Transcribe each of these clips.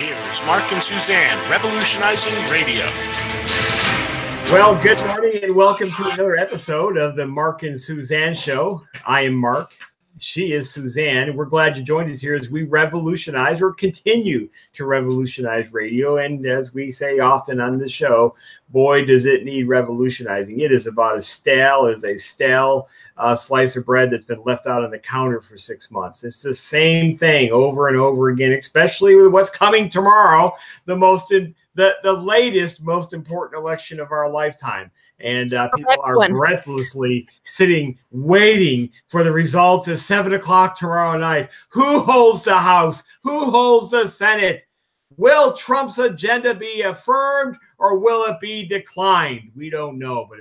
Here's Mark and Suzanne revolutionizing radio. Well, good morning and welcome to another episode of the Mark and Suzanne Show. I am Mark. She is Suzanne. We're glad you joined us here as we revolutionize or continue to revolutionize radio. And as we say often on the show, boy, does it need revolutionizing. It is about as stale as a stale slice of bread that's been left out on the counter for 6 months. It's the same thing over and over again, especially with what's coming tomorrow, the latest, most important election of our lifetime. And people are breathlessly sitting, waiting for the results at 7 o'clock tomorrow night. Who holds the House? Who holds the Senate? Will Trump's agenda be affirmed or will it be declined? We don't know, but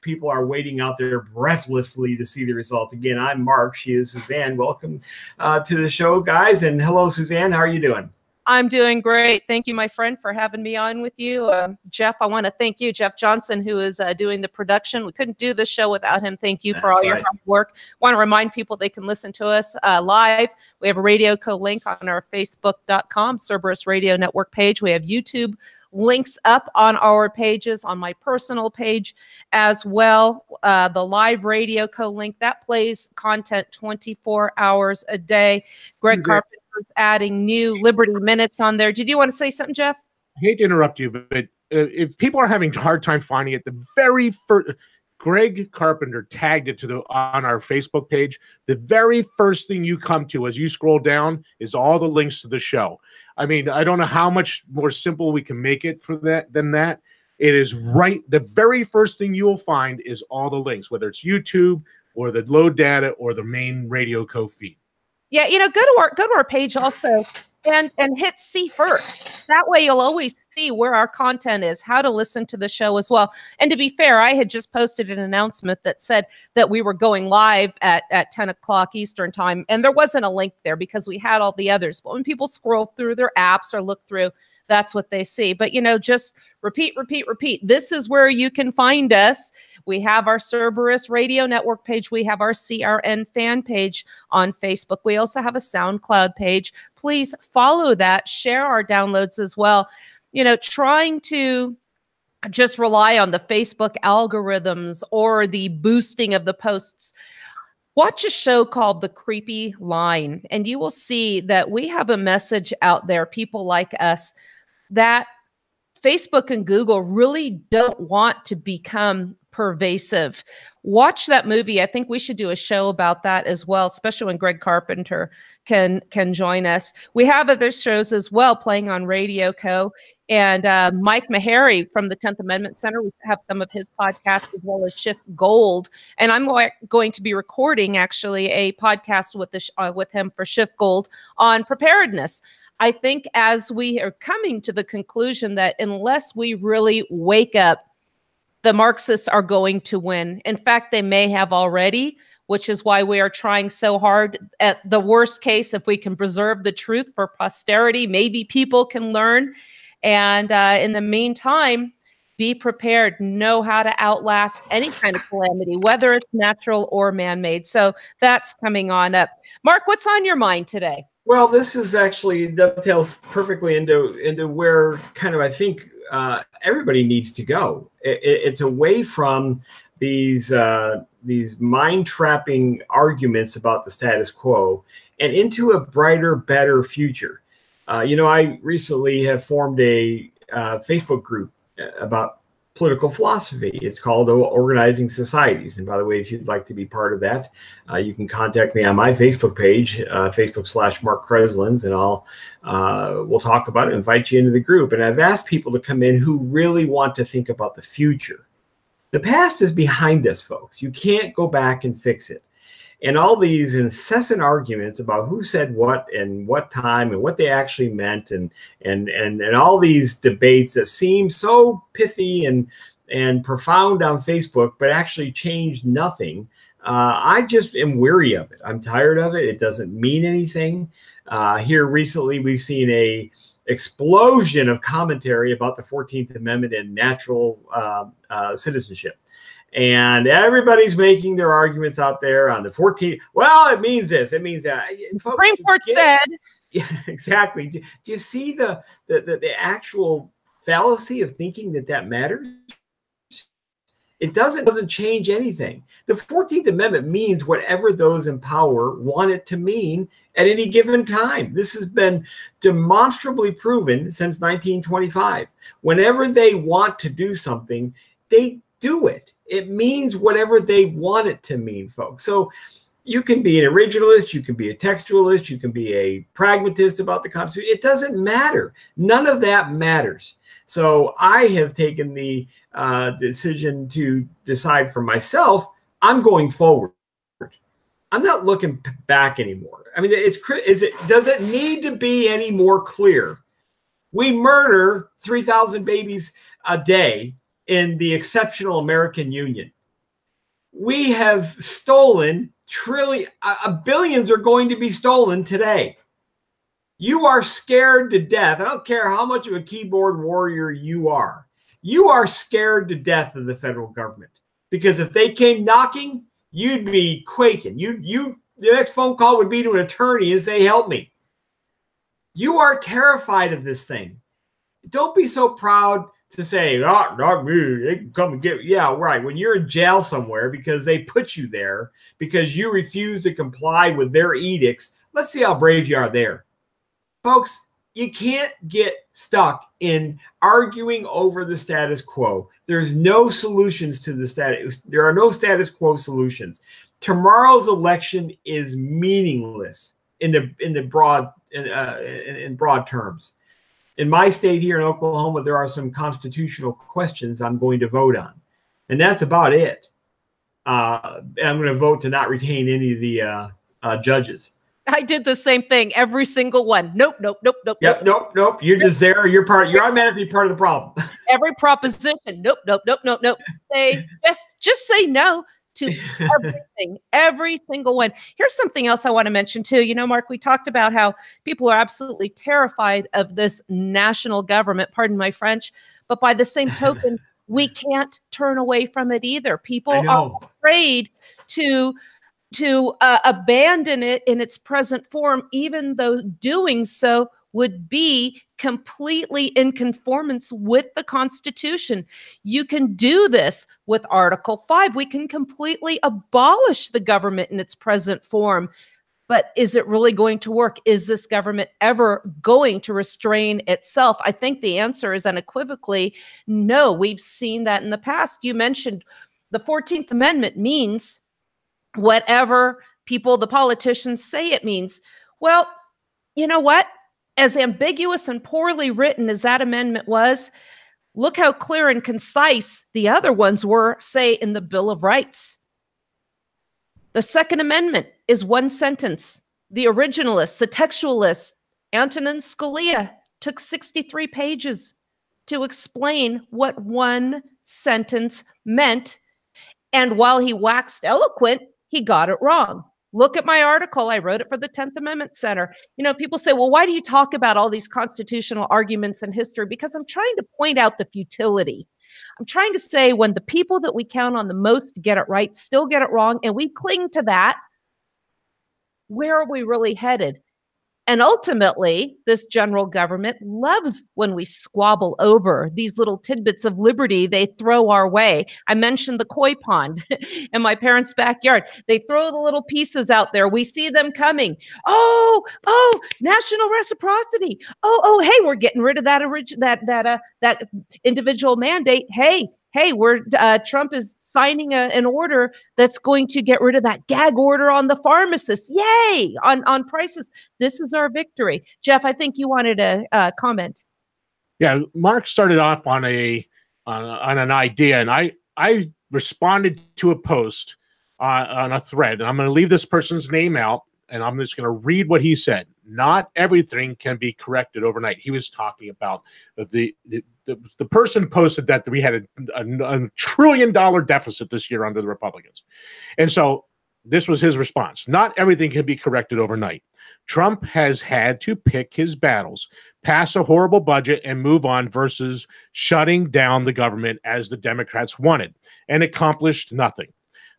people are waiting out there breathlessly to see the results. Again, I'm Mark. She is Suzanne. Welcome to the show, guys. And hello, Suzanne. How are you doing? I'm doing great. Thank you, my friend, for having me on with you. Jeff, I want to thank you, Jeff Johnson, who is doing the production. We couldn't do this show without him. Thank you for all your hard work. Want to remind people they can listen to us live. We have a Radio Co link on our Facebook.com, Cerberus Radio Network page. We have YouTube links up on our pages, on my personal page as well. The live Radio Co link, that plays content 24 hours a day. Greg Carpenter adding new Liberty Minutes on there. Did you want to say something, Jeff? I hate to interrupt you, but if people are having a hard time finding it, the very first, Greg Carpenter tagged it on our Facebook page. The very first thing you come to as you scroll down is all the links to the show. I mean, I don't know how much more simple we can make it for that than that. It is right. The very first thing you'll find is all the links, whether it's YouTube or the load data or the main Radio Co feed. Yeah, you know, go to our page also and hit see first. That way you'll always see where our content is, how to listen to the show as well. And to be fair, I had just posted an announcement that said that we were going live at 10 o'clock Eastern time, and there wasn't a link there because we had all the others. But when people scroll through their apps or look through, that's what they see. But, you know, just repeat. This is where you can find us. We have our Cerberus Radio Network page. We have our CRN fan page on Facebook. We also have a SoundCloud page. Please follow that. Share our downloads as well. You know, trying to just rely on the Facebook algorithms or the boosting of the posts. Watch a show called The Creepy Line, and you will see that we have a message out there, people like us, that Facebook and Google really don't want to become pervasive. Watch that movie. I think we should do a show about that as well, especially when Greg Carpenter can join us. We have other shows as well playing on Radio Co. And Mike Meharry from the 10th Amendment Center, we have some of his podcasts as well as Shift Gold. And I'm going to be recording actually a podcast with him for Shift Gold on preparedness. I think as we are coming to the conclusion that unless we really wake up, the Marxists are going to win. In fact, they may have already, which is why we are trying so hard. At the worst case, if we can preserve the truth for posterity, maybe people can learn. And in the meantime, be prepared, know how to outlast any kind of calamity, whether it's natural or man-made. So that's coming on up. Mark, what's on your mind today? Well, this is actually dovetails perfectly into where kind of I think everybody needs to go. It's away from these mind-trapping arguments about the status quo and into a brighter, better future. You know, I recently have formed a Facebook group about political philosophy. It's called Organizing Societies. And by the way, if you'd like to be part of that, you can contact me on my Facebook page, Facebook/Mark Kreslins, and we'll talk about it, invite you into the group. And I've asked people to come in who really want to think about the future. The past is behind us, folks. You can't go back and fix it. And all these incessant arguments about who said what and what time and what they actually meant and all these debates that seem so pithy and profound on Facebook, but actually changed nothing. I just am weary of it. I'm tired of it. It doesn't mean anything. Here recently, we've seen a explosion of commentary about the 14th Amendment and natural citizenship. And everybody's making their arguments out there on the 14th. Well, it means this, it means that. Supreme Court said. Yeah, exactly. Do you see the actual fallacy of thinking that matters? It doesn't change anything. The 14th Amendment means whatever those in power want it to mean at any given time. This has been demonstrably proven since 1925. Whenever they want to do something, they do it. It means whatever they want it to mean, folks. So you can be an originalist, you can be a textualist, you can be a pragmatist about the Constitution. It doesn't matter. None of that matters. So I have taken the decision to decide for myself, I'm going forward. I'm not looking back anymore. I mean, does it need to be any more clear? We murder 3,000 babies a day in the exceptional American Union. We have stolen billions are going to be stolen today. You are scared to death. I don't care how much of a keyboard warrior you are. You are scared to death of the federal government, because if they came knocking, you'd be quaking. The next phone call would be to an attorney and say, help me. You are terrified of this thing. Don't be so proud to say, oh, not me. They can come and get me. Yeah, right. When you're in jail somewhere because they put you there because you refuse to comply with their edicts, let's see how brave you are there. Folks, you can't get stuck in arguing over the status quo. There's no solutions to the status. There are no status quo solutions. Tomorrow's election is meaningless in broad terms. In my state here in Oklahoma, there are some constitutional questions I'm going to vote on, and that's about it. And I'm going to vote to not retain any of the judges. I did the same thing. Every single one. Nope. Yep, nope. You're just there. You're automatically part of the problem. Every proposition. Nope. Say just say no to everything. Every single one. Here's something else I want to mention too. You know, Mark, we talked about how people are absolutely terrified of this national government. Pardon my French, but by the same token, we can't turn away from it either. People are afraid to abandon it in its present form, even though doing so would be completely in conformance with the Constitution. You can do this with Article 5. We can completely abolish the government in its present form. But is it really going to work? Is this government ever going to restrain itself? I think the answer is unequivocally no. We've seen that in the past. You mentioned the 14th Amendment means whatever the politicians say it means. Well, you know what? As ambiguous and poorly written as that amendment was, look how clear and concise the other ones were, say, in the Bill of Rights. The Second Amendment is one sentence. The originalists, the textualists, Antonin Scalia took 63 pages to explain what one sentence meant. And while he waxed eloquent, he got it wrong. Look at my article. I wrote it for the 10th Amendment Center. You know, people say, well, why do you talk about all these constitutional arguments in history? Because I'm trying to point out the futility. I'm trying to say when the people that we count on the most to get it right still get it wrong, and we cling to that, where are we really headed? And ultimately, this general government loves when we squabble over these little tidbits of liberty they throw our way. I mentioned the koi pond in my parents' backyard. They throw the little pieces out there. We see them coming. Oh, national reciprocity. Oh, hey, we're getting rid of that individual mandate. Hey, Trump is signing an order that's going to get rid of that gag order on the pharmacists. Yay! On prices. This is our victory. Jeff, I think you wanted to comment. Yeah, Mark started off on an idea, and I responded to a post on a thread, and I'm going to leave this person's name out, and I'm just going to read what he said. Not everything can be corrected overnight. He was talking about the person posted that we had a $1 trillion deficit this year under the Republicans. And so this was his response. Not everything can be corrected overnight. Trump has had to pick his battles, pass a horrible budget and move on versus shutting down the government as the Democrats wanted and accomplished nothing.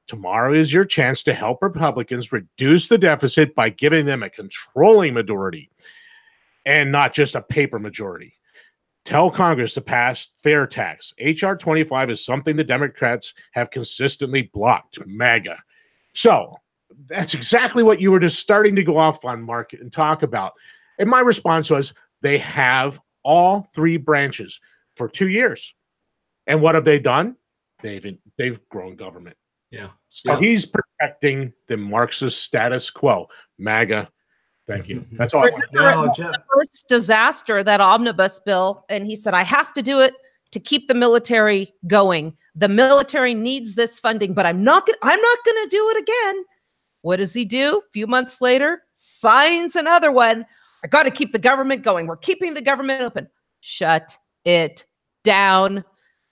Tomorrow is your chance to help Republicans reduce the deficit by giving them a controlling majority. and not just a paper majority. Tell Congress to pass fair tax. H.R. 25 is something the Democrats have consistently blocked. MAGA. So that's exactly what you were just starting to go off on, Mark, and talk about. And my response was, they have all three branches for 2 years. And what have they done? They've grown government. Yeah. So he's protecting the Marxist status quo. MAGA. Thank you. That's all I want. No, Jeff. The first disaster, that omnibus bill, and he said, I have to do it to keep the military going. The military needs this funding, but I'm not going to do it again. What does he do? A few months later, signs another one. I got to keep the government going. We're keeping the government open. Shut it down.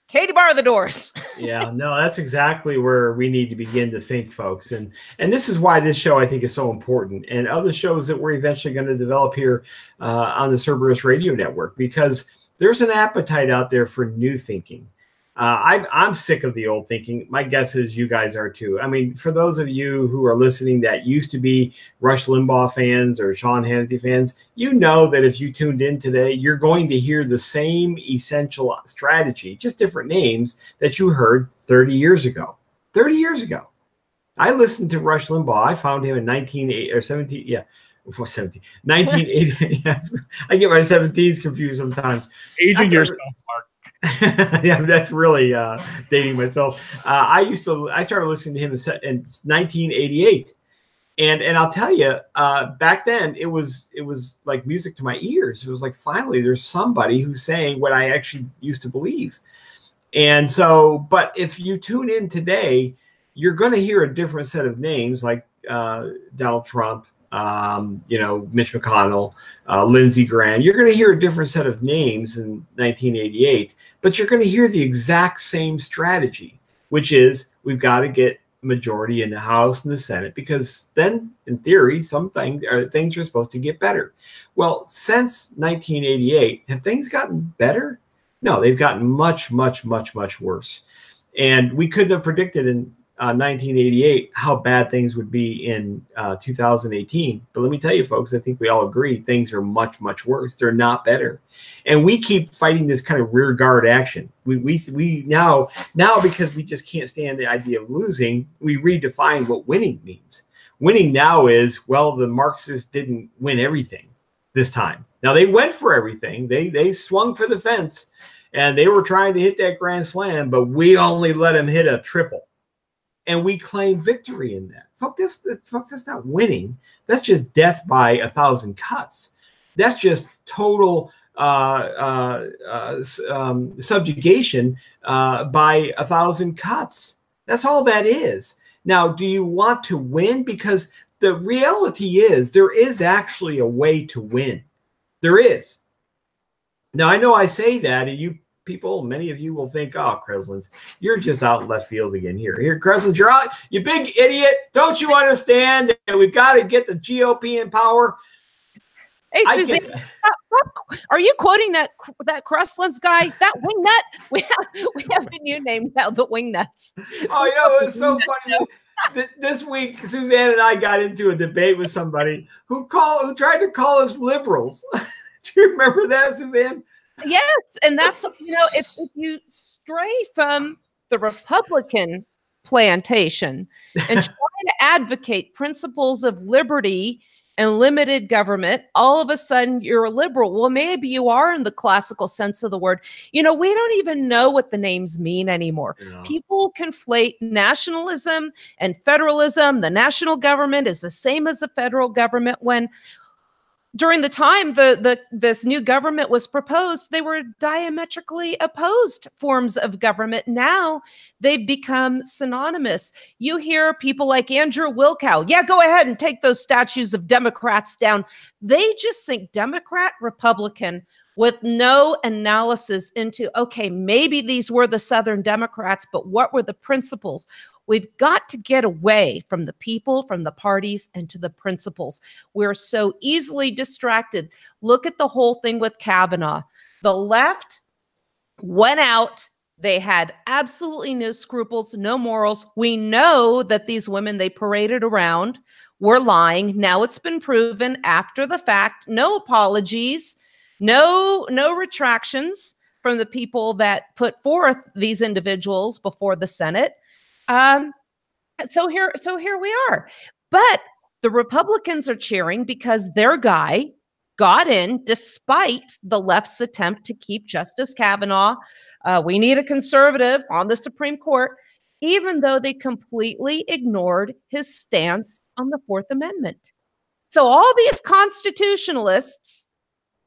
Katie, bar the doors. Yeah, no, that's exactly where we need to begin to think, folks. And this is why this show, I think, is so important. And other shows that we're eventually going to develop here on the Cerberus Radio Network, because there's an appetite out there for new thinking. I'm sick of the old thinking. My guess is you guys are too. I mean, for those of you who are listening that used to be Rush Limbaugh fans or Sean Hannity fans, you know that if you tuned in today, you're going to hear the same essential strategy, just different names, that you heard 30 years ago. 30 years ago. I listened to Rush Limbaugh. I found him in 1980 or 17. Yeah. 1980. I get my 17s confused sometimes. Aging yourself, Mark. Yeah, that's really dating myself. I started listening to him in 1988, and I'll tell you, back then it was like music to my ears. It was like, finally, there's somebody who's saying what I actually used to believe. And so, but if you tune in today, you're going to hear a different set of names, like Donald Trump, Mitch McConnell, Lindsey Graham. You're going to hear a different set of names in 1988, but you're going to hear the exact same strategy, which is we've got to get majority in the House and the Senate, because then, in theory, things are supposed to get better. Well, since 1988, have things gotten better? No, they've gotten much, much, much, much worse. And we couldn't have predicted in 1988 how bad things would be in 2018. But let me tell you, folks, I think we all agree things are much, much worse. They're not better. And we keep fighting this kind of rear guard action. We now, because we just can't stand the idea of losing, we redefine what winning means. Winning now is, well, the Marxists didn't win everything this time. Now, they went for everything. They swung for the fence, and they were trying to hit that grand slam, but we only let them hit a triple. And we claim victory in that. Folks, that's not winning. That's just death by 1,000 cuts. That's just total subjugation by 1,000 cuts. That's all that is. Now, do you want to win? Because the reality is there is actually a way to win. There is. Now, I know I say that, and you people, many of you will think, oh, Kreslins, you're just out in left field again here. Here, Kreslins, you're out, you big idiot. Don't you understand that we've got to get the GOP in power? Hey, Suzanne, are you quoting that Kreslins guy? That wingnut? We have a new name now, the wingnuts. Oh, it's so funny. This week, Suzanne and I got into a debate with somebody who tried to call us liberals. Do you remember that, Suzanne? Yes, and that's, if you stray from the Republican plantation and try to advocate principles of liberty and limited government, all of a sudden you're a liberal. Well, maybe you are in the classical sense of the word. We don't even know what the names mean anymore. No. People conflate nationalism and federalism. The national government is the same as the federal government, when during the time this new government was proposed, they were diametrically opposed forms of government. Now they've become synonymous. You hear people like Andrew Wilkow, yeah, go ahead and take those statues of Democrats down. They just think Democrat, Republican, with no analysis into, okay, maybe these were the Southern Democrats, but what were the principles? We've got to get away from the people, from the parties, and to the principles. We're so easily distracted. Look at the whole thing with Kavanaugh. The left went out. They had absolutely no scruples, no morals. We know that these women they paraded around were lying. Now it's been proven after the fact. No apologies, no retractions from the people that put forth these individuals before the Senate. So here we are. But the Republicans are cheering because their guy got in despite the left's attempt to keep Justice Kavanaugh. We need a conservative on the Supreme Court, even though they completely ignored his stance on the Fourth Amendment. So all these constitutionalists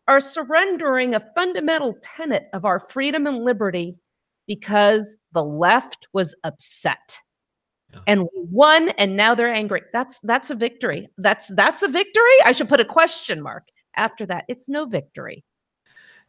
are surrendering a fundamental tenet of our freedom and liberty because the left was upset. And we won, and now they're angry. That's a victory. That's a victory. I should put a question mark after that. It's no victory.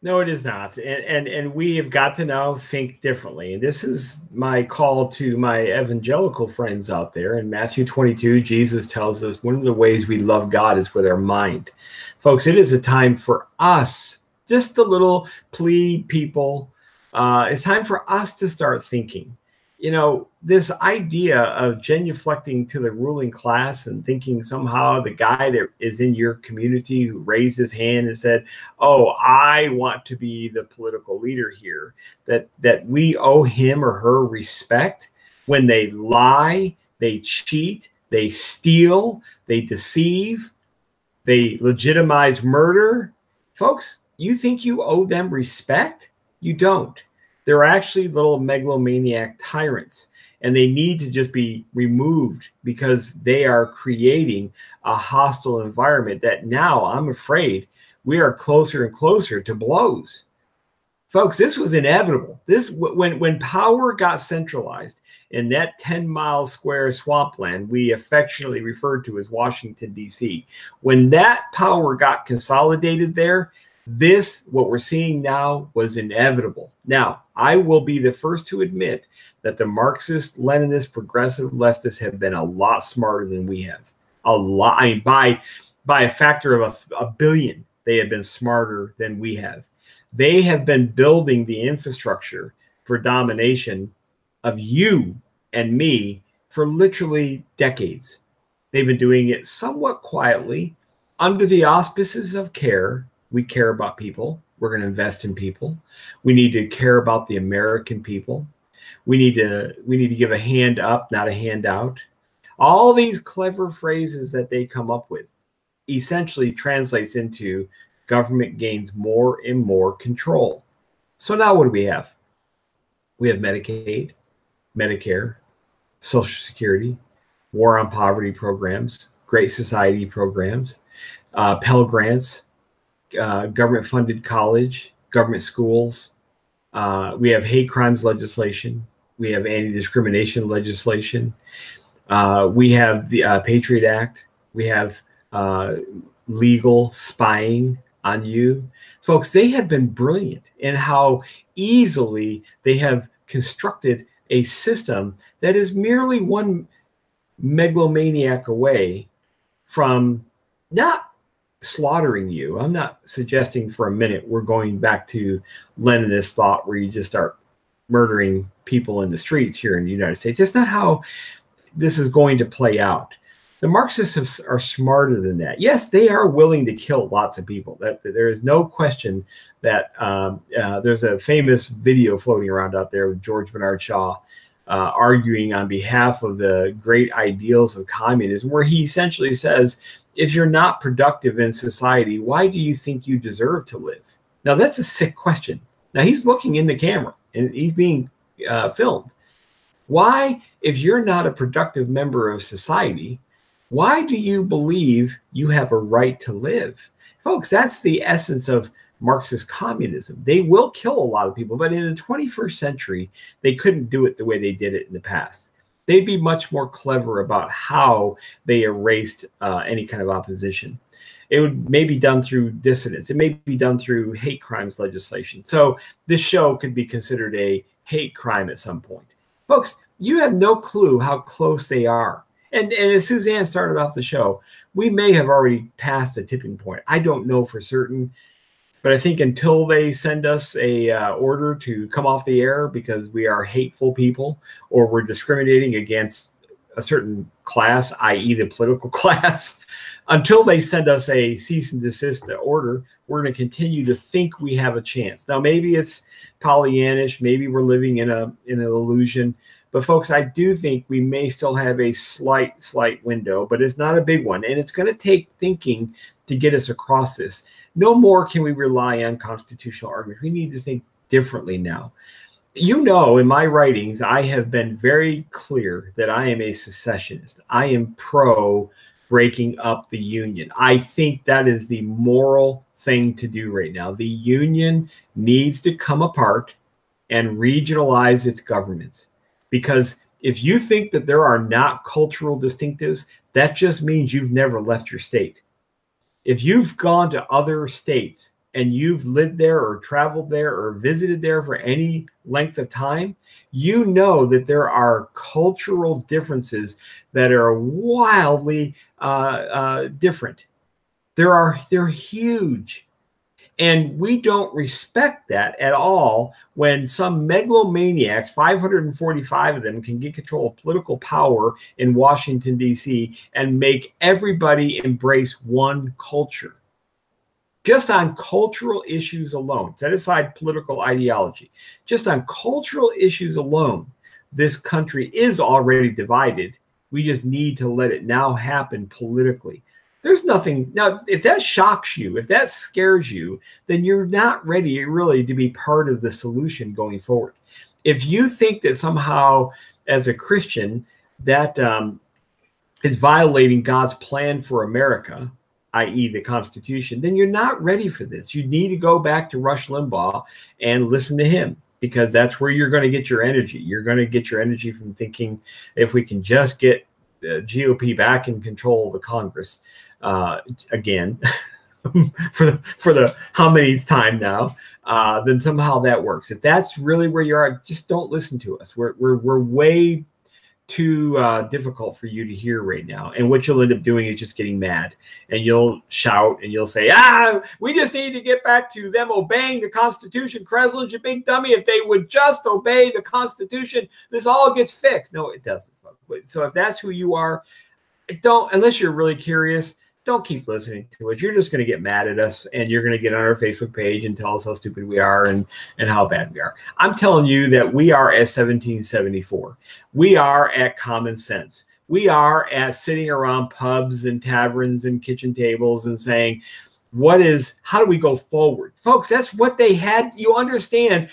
No, it is not. And we have got to now think differently. And this is my call to my evangelical friends out there. In Matthew 22, Jesus tells us one of the ways we love God is with our mind. Folks, it is a time for us, just a little plea people. It's time for us to start thinking. You know, this idea of genuflecting to the ruling class and thinking somehow the guy that is in your community who raised his hand and said, oh, I want to be the political leader here, that we owe him or her respect when they lie, they cheat, they steal, they deceive, they legitimize murder. Folks, you think you owe them respect? You don't. They're actually little megalomaniac tyrants, and they need to just be removed because they are creating a hostile environment that now, I'm afraid, we are closer and closer to blows. Folks, this was inevitable. When power got centralized in that 10-mile square swampland we affectionately referred to as Washington, D.C., when that power got consolidated there, what we're seeing now was inevitable. Now, I will be the first to admit that the Marxist, Leninist, progressive leftists have been a lot smarter than we have. A lot. I mean, by a factor of a billion, they have been smarter than we have. They have been building the infrastructure for domination of you and me for literally decades. They've been doing it somewhat quietly under the auspices of care. We care about people. We're going to invest in people. We need to care about the American people. We need to give a hand up, not a handout. All these clever phrases that they come up with essentially translates into government gains more and more control. So now what do we have? We have Medicaid, Medicare, Social Security, War on Poverty programs, Great Society programs, Pell Grants, government-funded college, government schools. We have hate crimes legislation. We have anti-discrimination legislation. We have the Patriot Act. We have legal spying on you. Folks, they have been brilliant in how easily they have constructed a system that is merely one megalomaniac away from not slaughtering you. I'm not suggesting for a minute we're going back to Leninist thought where you just start murdering people in the streets here in the United States. That's not how this is going to play out. The Marxists are smarter than that. Yes, they are willing to kill lots of people. There is no question that there's a famous video floating around out there with George Bernard Shaw arguing on behalf of the great ideals of communism, where he essentially says, if you're not productive in society, why do you think you deserve to live? Now, that's a sick question. Now, he's looking in the camera, and he's being filmed. Why, if you're not a productive member of society, why do you believe you have a right to live? Folks, that's the essence of Marxist communism. They will kill a lot of people, but in the 21st century, they couldn't do it the way they did it in the past. They'd be much more clever about how they erased any kind of opposition. It would maybe done through dissidence. It may be done through hate crimes legislation. So this show could be considered a hate crime at some point. Folks, you have no clue how close they are. And as Suzanne started off the show, we may have already passed a tipping point. I don't know for certain. But I think until they send us a order to come off the air because we are hateful people or we're discriminating against a certain class, i.e. the political class, until they send us a cease and desist order, we're going to continue to think we have a chance. Now, maybe it's Pollyannish, maybe we're living in an illusion, but folks, I do think we may still have a slight window, but it's not a big one. And it's going to take thinking to get us across this. No more can we rely on constitutional arguments. We need to think differently now. You know, in my writings, I have been very clear that I am a secessionist. I am pro breaking up the Union. I think that is the moral thing to do right now. The Union needs to come apart and regionalize its governments. Because if you think that there are not cultural distinctives, that just means you've never left your state. If you've gone to other states and you've lived there or traveled there or visited there for any length of time, you know that there are cultural differences that are wildly different. They're huge. And we don't respect that at all when some megalomaniacs, 545 of them, can get control of political power in Washington, D.C. and make everybody embrace one culture. Just on cultural issues alone, set aside political ideology, just on cultural issues alone, this country is already divided. We just need to let it now happen politically. There's nothing now. If that shocks you, if that scares you, then you're not ready really to be part of the solution going forward. If you think that somehow as a Christian that is violating God's plan for America, i.e. the Constitution, then you're not ready for this. You need to go back to Rush Limbaugh and listen to him, because that's where you're going to get your energy. You're going to get your energy from thinking, if we can just get GOP back in control of the Congress, again, for the how many time now, then somehow that works. If that's really where you are, just don't listen to us. We're way too difficult for you to hear right now. And what you'll end up doing is just getting mad, and you'll shout and you'll say, we just need to get back to them obeying the Constitution. Kreslin's a big dummy. If they would just obey the Constitution, this all gets fixed. No, it doesn't, folks. So if that's who you are, don't, unless you're really curious, don't keep listening to it. You're just going to get mad at us, and you're going to get on our Facebook page and tell us how stupid we are and how bad we are. I'm telling you that we are at 1774. We are at common sense. We are at sitting around pubs and taverns and kitchen tables and saying, how do we go forward? Folks, that's what they had. You understand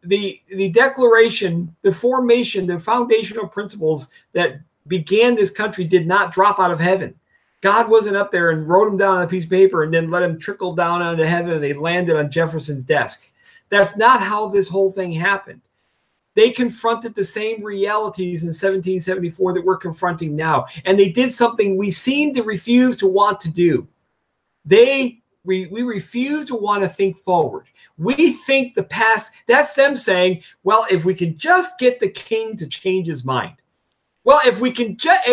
the declaration, the formation, the foundational principles that began this country did not drop out of heaven. God wasn't up there and wrote them down on a piece of paper and then let them trickle down onto heaven and they landed on Jefferson's desk. That's not how this whole thing happened. They confronted the same realities in 1774 that we're confronting now. And they did something we seem to refuse to want to do. We refuse to want to think forward. We think the past. That's them saying, well, if we can just get the king to change his mind. Well, if we can just,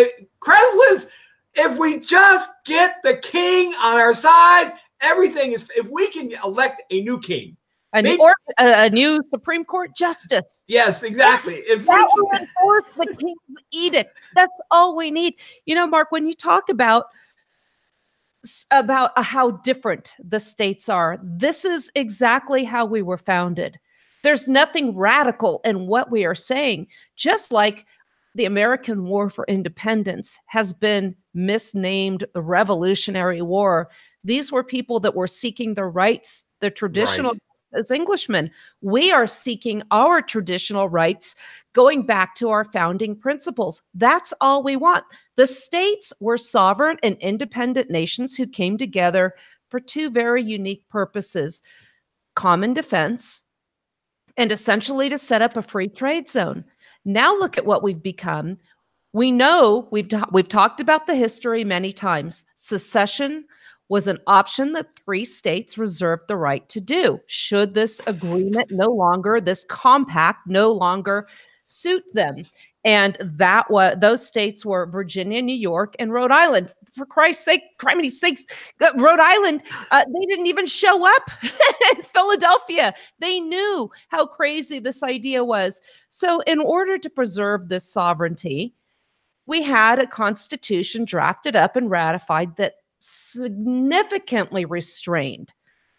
if we just get the king on our side, everything is, if we can elect a new king. A new Supreme Court justice. Yes, exactly. If that will enforce the king's edict. That's all we need. You know, Mark, when you talk about how different the states are, this is exactly how we were founded. There's nothing radical in what we are saying, just like the American War for Independence has been misnamed the Revolutionary War. These were people that were seeking their rights, their traditional rights as Englishmen. We are seeking our traditional rights, going back to our founding principles. That's all we want. The states were sovereign and independent nations who came together for two very unique purposes: common defense and essentially to set up a free trade zone. Now look at what we've become. We know we've talked about the history many times. Secession was an option that 3 states reserved the right to do should this agreement this compact no longer suit them. And those states were Virginia, New York, and Rhode Island. For Christ's sake, criminy sakes, Rhode Island, they didn't even show up in Philadelphia. They knew how crazy this idea was. So in order to preserve this sovereignty, we had a constitution drafted up and ratified that significantly restrained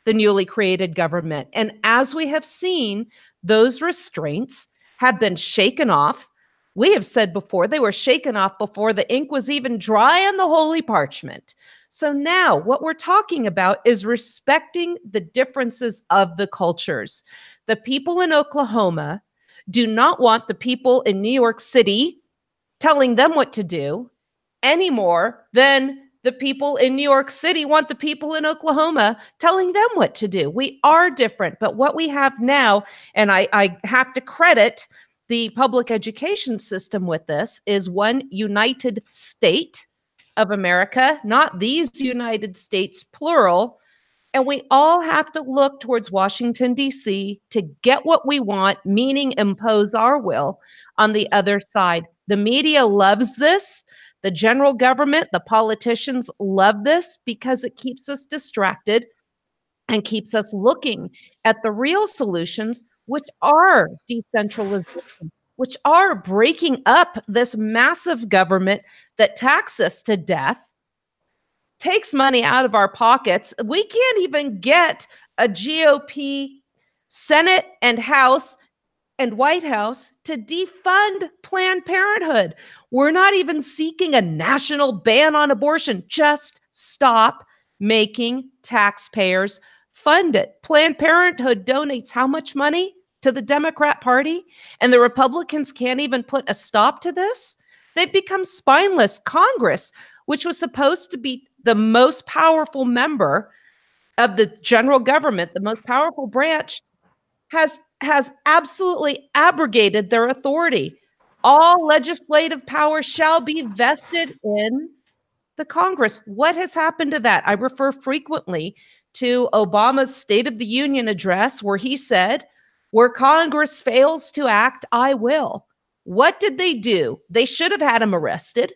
the newly created government. And as we have seen, those restraints have been shaken off. We have said before, they were shaken off before the ink was even dry on the holy parchment. So now what we're talking about is respecting the differences of the cultures. The people in Oklahoma do not want the people in New York City telling them what to do any more than the people in New York City want the people in Oklahoma telling them what to do. We are different, but what we have now, and I have to credit the public education system with this, is one united state of America, not these United States, plural. And we all have to look towards Washington, D.C. to get what we want, meaning impose our will on the other side. The media loves this. The general government, the politicians love this because it keeps us distracted and keeps us looking at the real solutions, which are decentralization, which are breaking up this massive government that taxes us to death, takes money out of our pockets. We can't even get a GOP Senate and House and White House to defund Planned Parenthood. We're not even seeking a national ban on abortion. Just stop making taxpayers fund it. Planned Parenthood donates how much money to the Democrat Party? And the Republicans can't even put a stop to this? They've become spineless. Congress, which was supposed to be the most powerful member of the general government, the most powerful branch, has absolutely abrogated their authority. All legislative power shall be vested in the Congress. What has happened to that? I refer frequently to Obama's State of the Union address, where he said, where Congress fails to act, I will. What did they do? They should have had him arrested.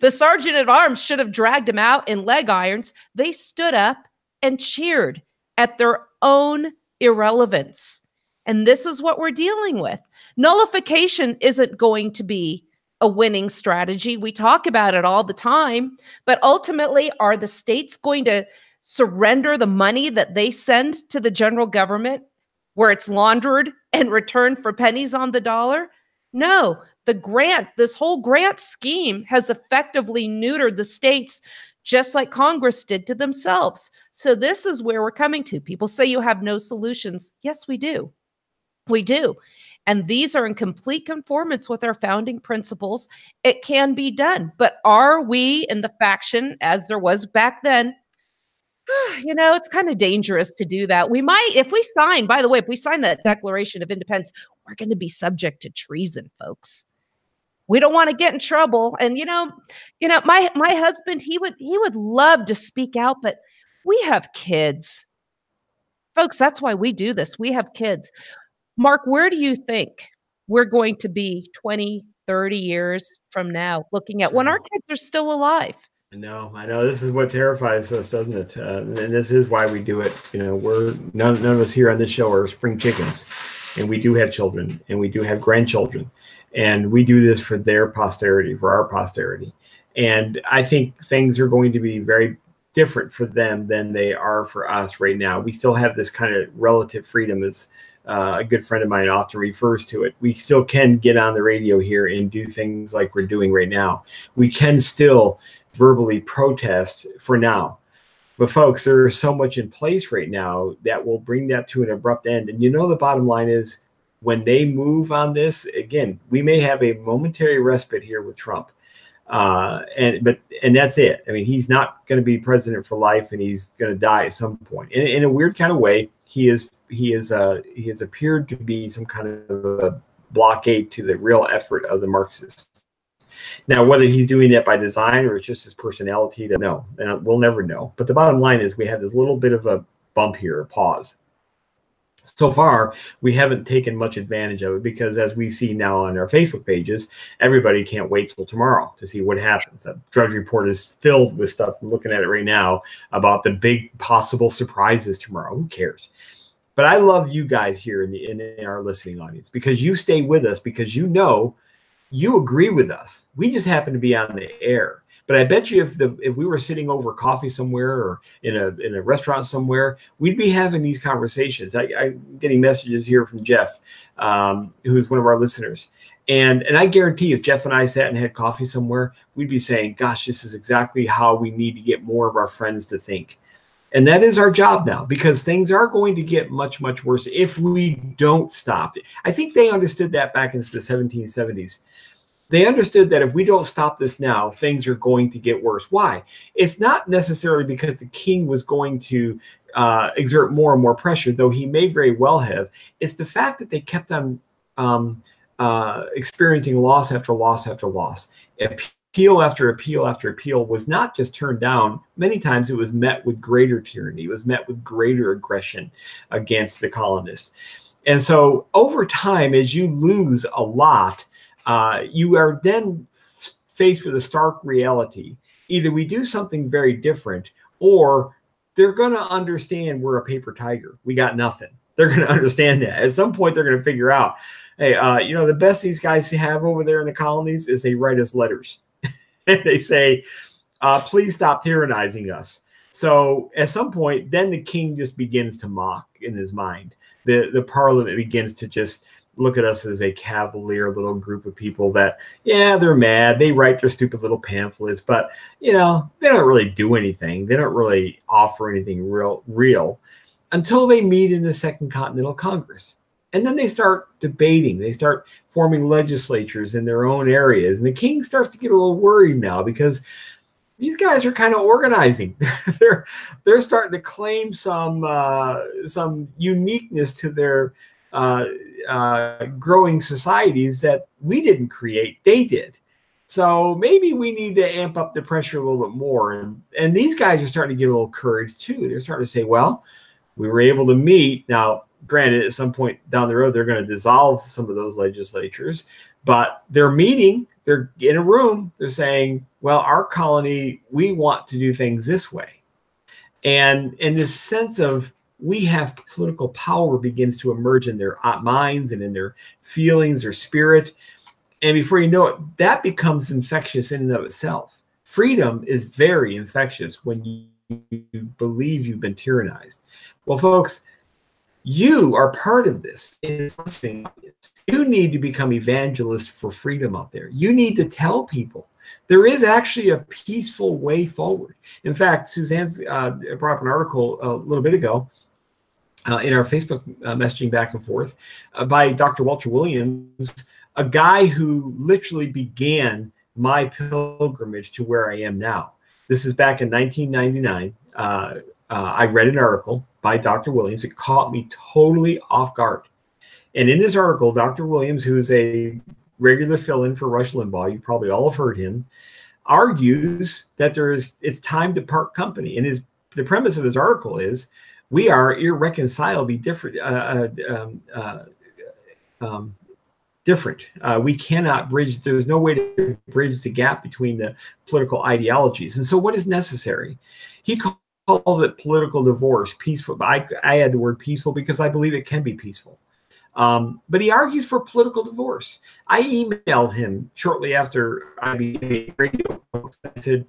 The sergeant at arms should have dragged him out in leg irons. They stood up and cheered at their own irrelevance. And this is what we're dealing with. Nullification isn't going to be a winning strategy. We talk about it all the time, but ultimately, are the states going to surrender the money that they send to the general government where it's laundered and returned for pennies on the dollar? No, this whole grant scheme has effectively neutered the states, just like Congress did to themselves. So this is where we're coming to. People say you have no solutions. Yes, we do. We do. And these are in complete conformance with our founding principles. It can be done. But are we in the faction, as there was back then? It's kind of dangerous to do that. We might, if we sign that Declaration of Independence, we're going to be subject to treason, folks. We don't want to get in trouble. And my husband, he would love to speak out, but we have kids. Folks, that's why we do this. We have kids. Mark, where do you think we're going to be 20, 30 years from now, looking at when our kids are still alive? I know. This is what terrifies us, doesn't it? And this is why we do it. We're none of us here on this show are spring chickens, and we do have children, and we do have grandchildren, and we do this for their posterity, for our posterity. And I think things are going to be very different for them than they are for us right now. We still have this kind of relative freedom, as a good friend of mine often refers to it. We still can get on the radio here and do things like we're doing right now. We can still verbally protest for now. But folks, there is so much in place right now that will bring that to an abrupt end. And the bottom line is, when they move on this, again, we may have a momentary respite here with Trump. And that's it. I mean, he's not going to be president for life, and he's going to die at some point. In a weird kind of way, he has appeared to be some kind of a blockade to the real effort of the Marxists. Now, whether he's doing that by design or it's just his personality, to know, and we'll never know. But the bottom line is, we have this little bit of a bump here, a pause. So far, we haven't taken much advantage of it, because as we see now on our Facebook pages, everybody can't wait till tomorrow to see what happens. The Drudge Report is filled with stuff. I'm looking at it right now about the big possible surprises tomorrow. Who cares? But I love you guys here in our listening audience, because you stay with us, because you agree with us. We just happen to be on the air. But I bet you if we were sitting over coffee somewhere or in a restaurant somewhere, we'd be having these conversations. I'm getting messages here from Jeff, who's one of our listeners. And I guarantee if Jeff and I sat and had coffee somewhere, we'd be saying, gosh, this is exactly how we need to get more of our friends to think. And that is our job now, because things are going to get much, much worse if we don't stop it. I think they understood that back in the 1770s. They understood that if we don't stop this now, things are going to get worse. Why? It's not necessarily because the king was going to exert more and more pressure, though he may very well have. It's the fact that they kept on experiencing loss after loss after loss. Appeal after appeal after appeal was not just turned down. Many times it was met with greater tyranny. It was met with greater aggression against the colonists. And so over time, as you lose a lot, you are then faced with a stark reality. Either we do something very different, or they're going to understand we're a paper tiger. We got nothing. They're going to understand that. At some point, they're going to figure out, hey, the best these guys have over there in the colonies is they write us letters. And they say, please stop tyrannizing us. So at some point, then the king just begins to mock in his mind. The parliament begins to just look at us as a cavalier little group of people that, yeah, they're mad. They write their stupid little pamphlets, but, they don't really do anything. They don't really offer anything real until they meet in the Second Continental Congress. And then they start debating. They start forming legislatures in their own areas. And the king starts to get a little worried now because these guys are kind of organizing. They're starting to claim some uniqueness to their growing societies that we didn't create, they did. So maybe we need to amp up the pressure a little bit more. And these guys are starting to get a little courage too. They're starting to say, well, we were able to meet. Now, granted, at some point down the road, they're going to dissolve some of those legislatures, but they're meeting, they're in a room, they're saying, well, our colony, we want to do things this way. And in this sense of, we have political power begins to emerge in their minds and in their feelings, their spirit. And before you know it, that becomes infectious in and of itself. Freedom is very infectious when you believe you've been tyrannized. Well, folks, you are part of this. You need to become evangelists for freedom out there. You need to tell people there is actually a peaceful way forward. In fact, Suzanne's brought up an article a little bit ago in our Facebook messaging back and forth by Dr. Walter Williams, a guy who literally began my pilgrimage to where I am now. This is back in 1999. I read an article by Dr. Williams. It caught me totally off guard. And in this article, Dr. Williams, who is a regular fill-in for Rush Limbaugh, you probably all have heard him, argues that it's time to part company. And the premise of his article is, we are irreconcilably different. We cannot bridge. There's no way to bridge the gap between the political ideologies. And so what is necessary? He calls it political divorce, peaceful. I add the word peaceful because I believe it can be peaceful. But he argues for political divorce. I emailed him shortly after I began radio. I said,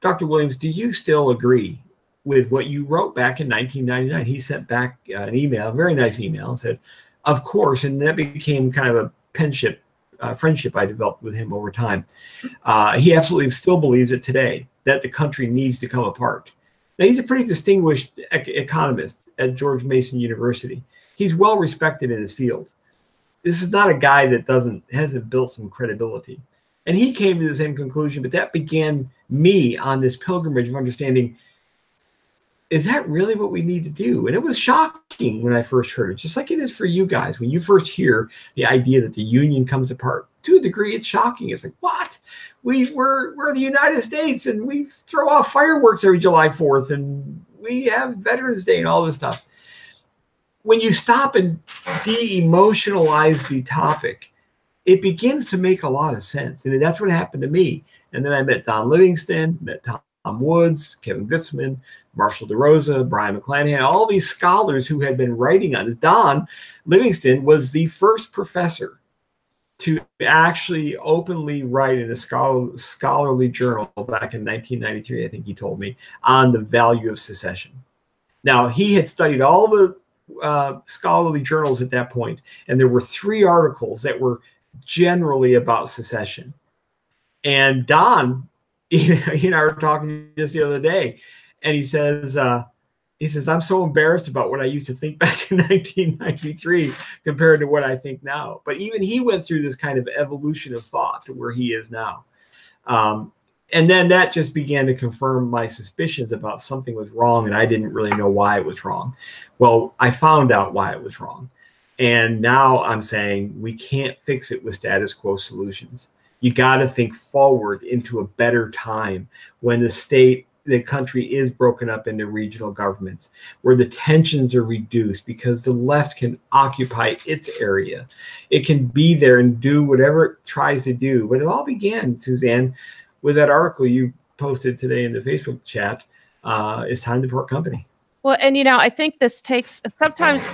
Dr. Williams, do you still agree with what you wrote back in 1999? He sent back an email, a very nice email, and said, of course. And that became kind of a friendship I developed with him over time. He absolutely still believes it today, that the country needs to come apart. Now, he's a pretty distinguished economist at George Mason University. He's well respected in his field. This is not a guy that hasn't built some credibility. And he came to the same conclusion, but that began me on this pilgrimage of understanding, is that really what we need to do? And it was shocking when I first heard it, just like it is for you guys. When you first hear the idea that the Union comes apart, to a degree, it's shocking. It's like, what? We're the United States, and we throw off fireworks every July 4th, and we have Veterans Day and all this stuff. When you stop and de-emotionalize the topic, it begins to make a lot of sense. And that's what happened to me. And then I met Don Livingston, met Tom Woods, Kevin Gutzman, Marshall DeRosa, Brian McClanahan, all these scholars who had been writing on this. Don Livingston was the first professor to actually openly write in a scholarly journal back in 1993, I think he told me, on the value of secession. Now, he had studied all the scholarly journals at that point, and there were 3 articles that were generally about secession. And Don, he and I were talking just the other day, and he says, I'm so embarrassed about what I used to think back in 1993 compared to what I think now. But even he went through this kind of evolution of thought to where he is now. And then that just began to confirm my suspicions about something was wrong, and I didn't really know why it was wrong. Well, I found out why it was wrong. And now I'm saying we can't fix it with status quo solutions. You got to think forward into a better time when the country is broken up into regional governments, where the tensions are reduced because the left can occupy its area. It can be there and do whatever it tries to do. But it all began, Suzanne, with that article you posted today in the Facebook chat. It's time to part company. Well, and I think this takes, sometimes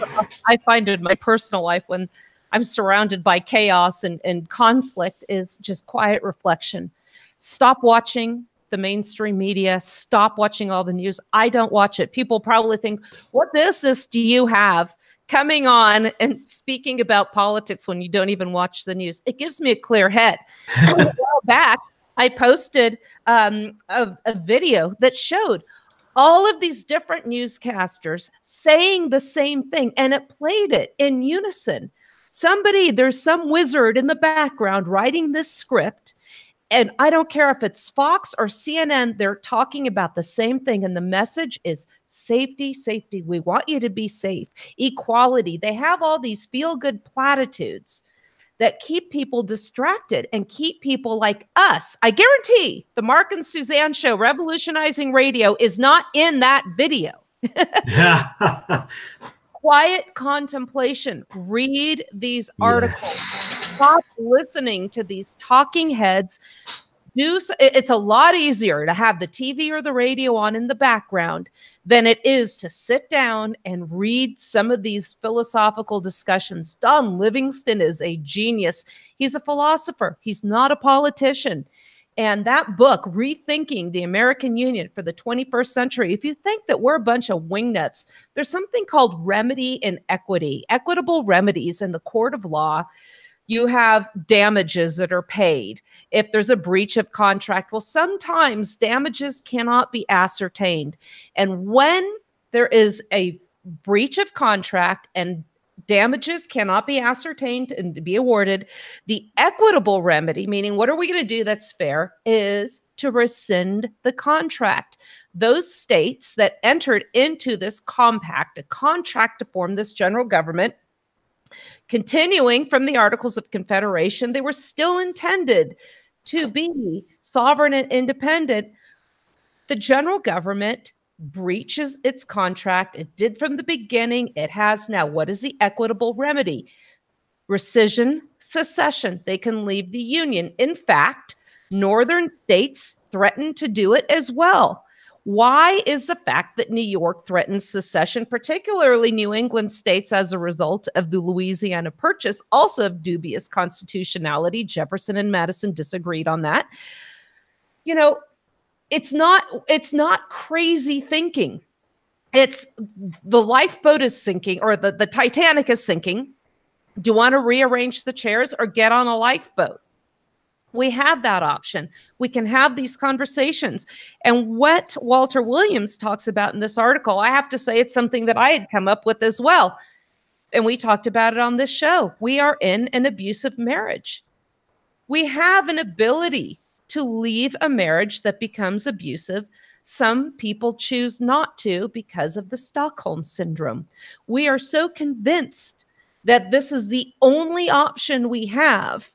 I find in my personal life when I'm surrounded by chaos and conflict, is just quiet reflection. Stop watching the mainstream media. Stop watching all the news. I don't watch it. People probably think, what business do you have coming on and speaking about politics when you don't even watch the news? It gives me a clear head. A while back, I posted a video that showed all of these different newscasters saying the same thing, and it played it in unison. There's some wizard in the background writing this script, and I don't care if it's Fox or CNN, they're talking about the same thing. And the message is safety, safety. We want you to be safe. Equality. They have all these feel-good platitudes that keep people distracted and keep people like us. I guarantee the Mark and Suzanne show, Revolutionizing Radio, is not in that video. Quiet contemplation. Read these articles. Stop listening to these talking heads. It's a lot easier to have the TV or the radio on in the background than it is to sit down and read some of these philosophical discussions. Don Livingston is a genius. He's a philosopher. He's not a politician. And that book, Rethinking the American Union for the 21st Century, if you think that we're a bunch of wingnuts, there's something called remedy and equity, equitable remedies in the court of law. You have damages that are paid if there's a breach of contract. Well, sometimes damages cannot be ascertained. And when there is a breach of contract and damages cannot be ascertained and be awarded, the equitable remedy, meaning what are we going to do that's fair, is to rescind the contract. Those states that entered into this compact, a contract to form this general government, continuing from the Articles of Confederation, they were still intended to be sovereign and independent. The general government breaches its contract. It did from the beginning. It has now. What is the equitable remedy? Rescission, secession. They can leave the Union. In fact, northern states threatened to do it as well. Why is the fact that New York threatens secession, particularly New England states, as a result of the Louisiana Purchase, also of dubious constitutionality? Jefferson and Madison disagreed on that. It's not crazy thinking. It's the lifeboat is sinking, or the Titanic is sinking. Do you want to rearrange the chairs or get on a lifeboat? We have that option. We can have these conversations. And what Walter Williams talks about in this article, I have to say it's something that I had come up with as well. And we talked about it on this show. We are in an abusive marriage. We have an ability to leave a marriage that becomes abusive. Some people choose not to because of the Stockholm Syndrome. We are so convinced that this is the only option we have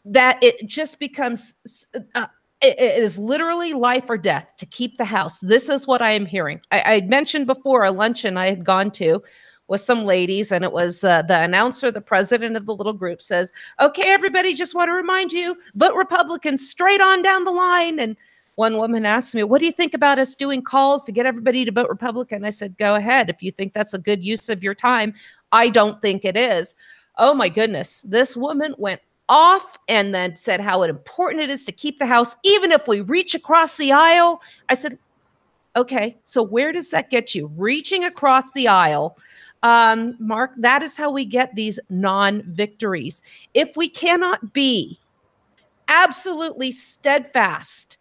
that it just becomes, it is literally life or death to keep the house. This is what I am hearing. I mentioned before a luncheon I had gone to with some ladies, and it was the announcer, the president of the little group, says, okay, everybody, just want to remind you, vote Republican straight on down the line. And one woman asked me, what do you think about us doing calls to get everybody to vote Republican? I said, go ahead. If you think that's a good use of your time. I don't think it is. Oh my goodness. This woman went off and then said how important it is to keep the house, even if we reach across the aisle. I said, okay, so where does that get you? Reaching across the aisle. Mark, that is how we get these non-victories. If we cannot be absolutely steadfast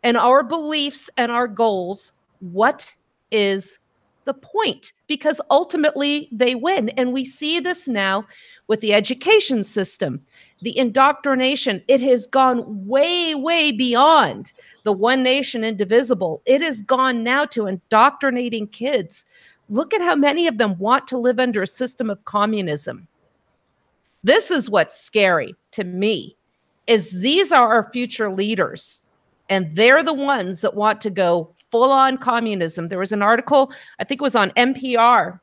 in our beliefs and our goals, what is the point? Because ultimately they win. And we see this now with the education system, the indoctrination. It has gone way, way beyond the one nation indivisible. It has gone now to indoctrinating kids. Look at how many of them want to live under a system of communism. This is what's scary to me, is these are our future leaders, and they're the ones that want to go full on communism. There was an article, I think it was on NPR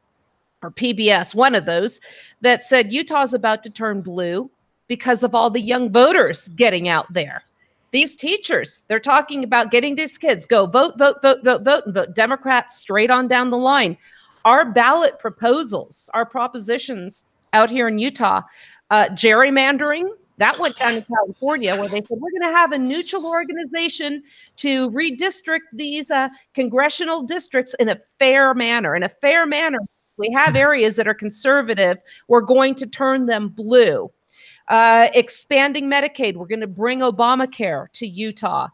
or PBS, one of those, that said Utah's about to turn blue because of all the young voters getting out there. These teachers, they're talking about getting these kids, go vote, vote, vote, vote, vote, and vote Democrats straight on down the line. Our ballot proposals, our propositions out here in Utah, gerrymandering, that went down in California, where they said, we're going to have a neutral organization to redistrict these congressional districts in a fair manner. In a fair manner, we have areas that are conservative. We're going to turn them blue. Expanding Medicaid. We're going to bring Obamacare to Utah.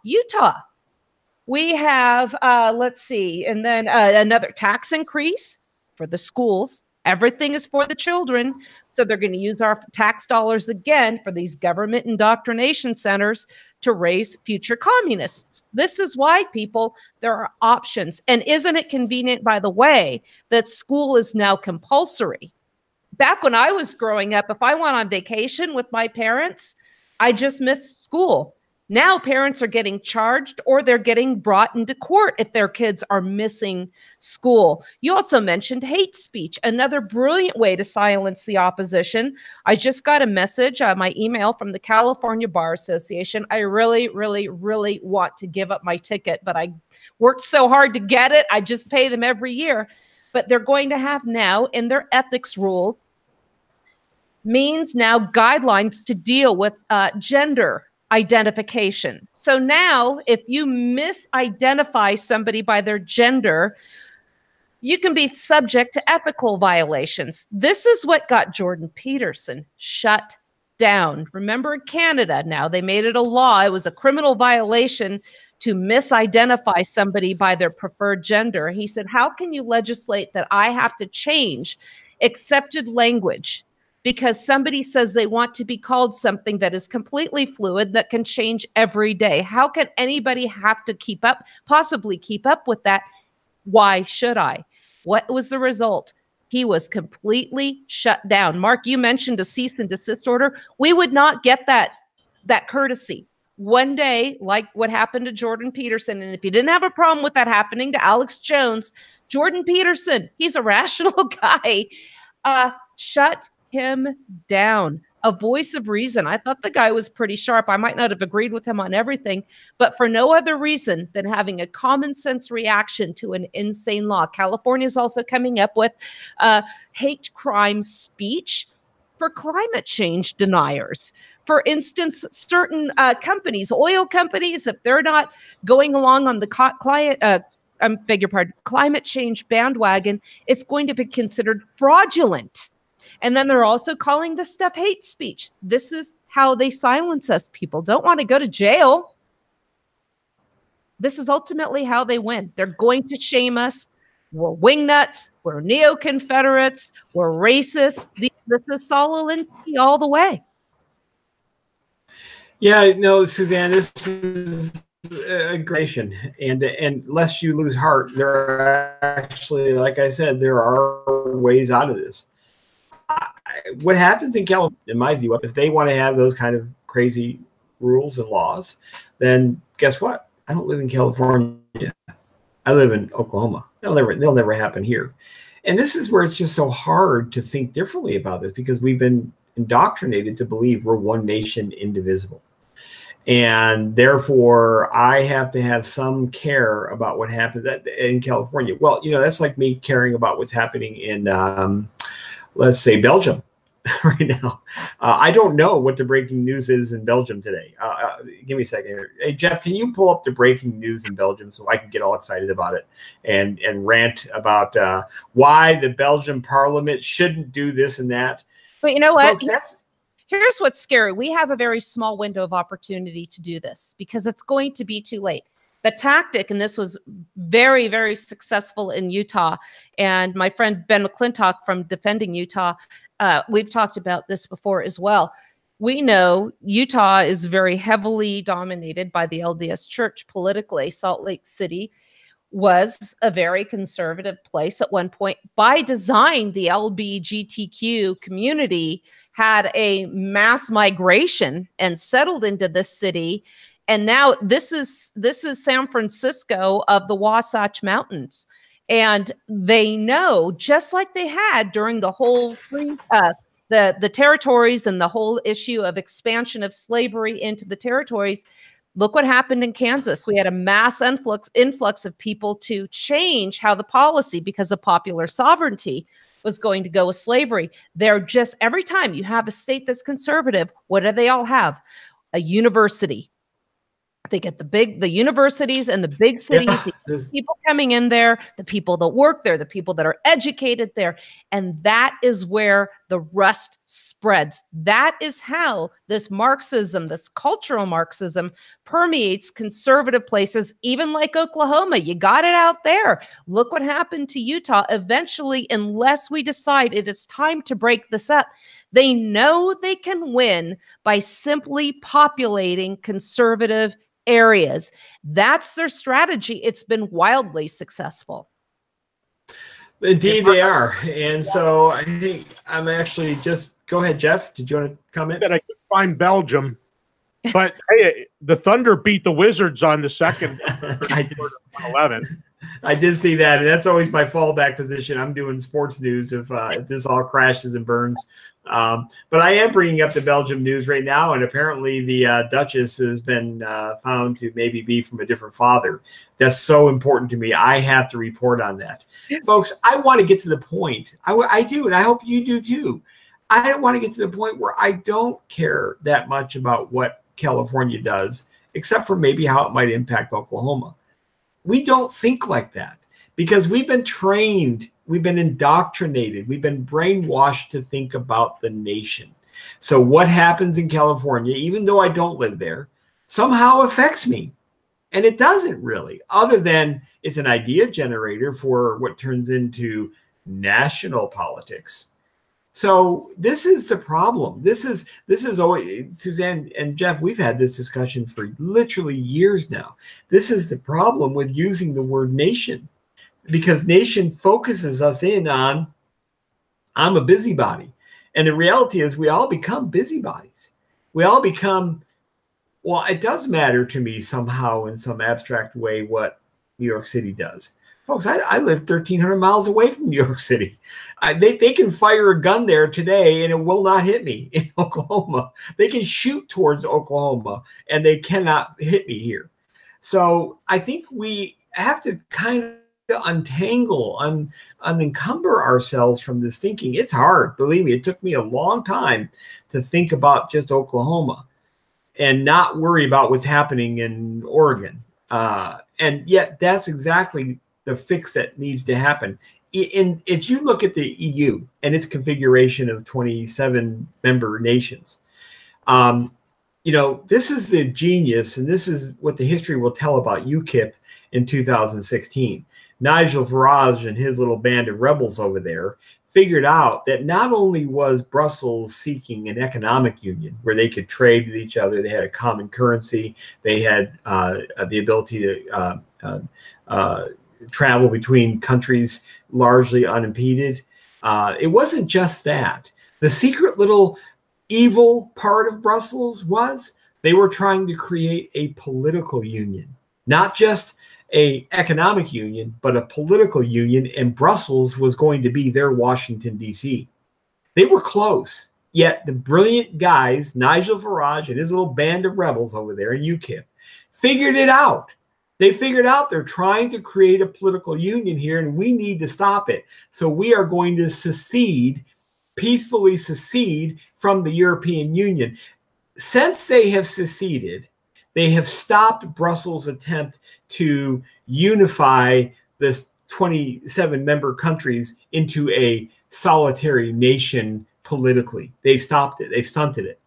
We have, let's see, and then another tax increase for the schools. Everything is for the children. So they're going to use our tax dollars again for these government indoctrination centers to raise future communists. This is why, people, there are options. And isn't it convenient, by the way, that school is now compulsory? Back when I was growing up, if I went on vacation with my parents, I just missed school. Now parents are getting charged, or they're getting brought into court if their kids are missing school. You also mentioned hate speech, another brilliant way to silence the opposition. I just got a message, my email from the California Bar Association. I really, really, really want to give up my ticket, but I worked so hard to get it. I just pay them every year. But they're going to have now in their ethics rules means now guidelines to deal with gender identification. So now if you misidentify somebody by their gender, you can be subject to ethical violations. This is what got Jordan Peterson shut down. Remember, in Canada now, they made it a law. It was a criminal violation to misidentify somebody by their preferred gender. He said, how can you legislate that I have to change accepted language because somebody says they want to be called something that is completely fluid, that can change every day? How can anybody have to keep up, possibly keep up with that? Why should I? What was the result? He was completely shut down. Mark, you mentioned a cease and desist order. We would not get that courtesy. One day, like what happened to Jordan Peterson, and if you didn't have a problem with that happening to Alex Jones, Jordan Peterson, he's a rational guy, shut him down. A voice of reason. I thought the guy was pretty sharp. I might not have agreed with him on everything, but for no other reason than having a common sense reaction to an insane law. California is also coming up with hate crime speech for climate change deniers. For instance, certain companies, oil companies, if they're not going along on the climate change bandwagon, it's going to be considered fraudulent. And then they're also calling this stuff hate speech. This is how they silence us. People don't want to go to jail. This is ultimately how they win. They're going to shame us. We're wingnuts. We're neo-Confederates. We're racist. This is Saul Alinsky all the way. Yeah, no, Suzanne, this is a great, and lest you lose heart, there are actually, like I said, there are ways out of this. What happens in California, in my view, if they want to have those kind of crazy rules and laws, then guess what? I don't live in California. I live in Oklahoma. They'll never happen here. And this is where it's just so hard to think differently about this, because we've been indoctrinated to believe we're one nation, indivisible. And therefore, I have to have some care about what happens in California. Well, that's like me caring about what's happening in let's say Belgium, right now. I don't know what the breaking news is in Belgium today. Give me a second here. Hey, Jeff, can you pull up the breaking news in Belgium so I can get all excited about it and rant about why the Belgian parliament shouldn't do this and that? But you know what? Folks, here's what's scary. We have a very small window of opportunity to do this because it's going to be too late. The tactic, and this was very, very successful in Utah, and my friend Ben McClintock from Defending Utah, we've talked about this before as well. We know Utah is very heavily dominated by the LDS Church politically. Salt Lake City was a very conservative place at one point. By design, the LGBTQ community had a mass migration and settled into this city. And now this is San Francisco of the Wasatch Mountains. And they know, just like they had during the whole the territories and the whole issue of expansion of slavery into the territories, look what happened in Kansas. We had a mass influx of people to change how the policy, because of popular sovereignty, was going to go with slavery. They're just, every time you have a state that's conservative, what do they all have? A university. They get the universities and the big cities, the people coming in there, the people that work there, the people that are educated there. And that is where the rust spreads. That is how this Marxism, this cultural Marxism, permeates conservative places, even like Oklahoma. You got it out there. Look what happened to Utah. Eventually, unless we decide it is time to break this up, they know they can win by simply populating conservative areas. That's their strategy. It's been wildly successful. Indeed, they are. And so I think I'm actually just go ahead, Jeff. Did you want to comment? That I could find Belgium, but hey, the Thunder beat the Wizards on the second. I did see that, and that's always my fallback position. I'm doing sports news if this all crashes and burns. But I am bringing up the Belgium news right now, and apparently the Duchess has been found to maybe be from a different father. That's so important to me. I have to report on that. Folks, I want to get to the point. I do, and I hope you do too. I don't want to get to the point where I don't care that much about what California does, except for maybe how it might impact Oklahoma. We don't think like that because we've been trained, we've been indoctrinated, we've been brainwashed to think about the nation. So what happens in California, even though I don't live there, somehow affects me. And it doesn't really, other than it's an idea generator for what turns into national politics. So this is the problem. This is always, Suzanne and Jeff, we've had this discussion for literally years now. This is the problem with using the word nation, because nation focuses us in on, I'm a busybody. And the reality is we all become busybodies. We all become, well, it does matter to me somehow in some abstract way what New York City does. Folks, I live 1,300 miles away from New York City. They can fire a gun there today and it will not hit me in Oklahoma. They can shoot towards Oklahoma and they cannot hit me here. So I think we have to kind of untangle, unencumber ourselves from this thinking. It's hard. Believe me, it took me a long time to think about just Oklahoma and not worry about what's happening in Oregon. And yet that's exactly the fix that needs to happen. If you look at the EU and its configuration of 27 member nations, this is the genius, and this is what the history will tell about UKIP in 2016. Nigel Farage and his little band of rebels over there figured out that not only was Brussels seeking an economic union where they could trade with each other, they had a common currency, they had the ability to travel between countries largely unimpeded. It wasn't just that. The secret little evil part of Brussels was they were trying to create a political union, not just an economic union, but a political union, and Brussels was going to be their Washington, D.C. They were close, yet the brilliant guys, Nigel Farage and his little band of rebels over there in UKIP, figured it out. They figured out they're trying to create a political union here, and we need to stop it. So we are going to secede peacefully secede from the European Union. Since they have seceded, they have stopped Brussels' attempt to unify the 27 member countries into a solitary nation politically. They've stopped it. They've stunted it.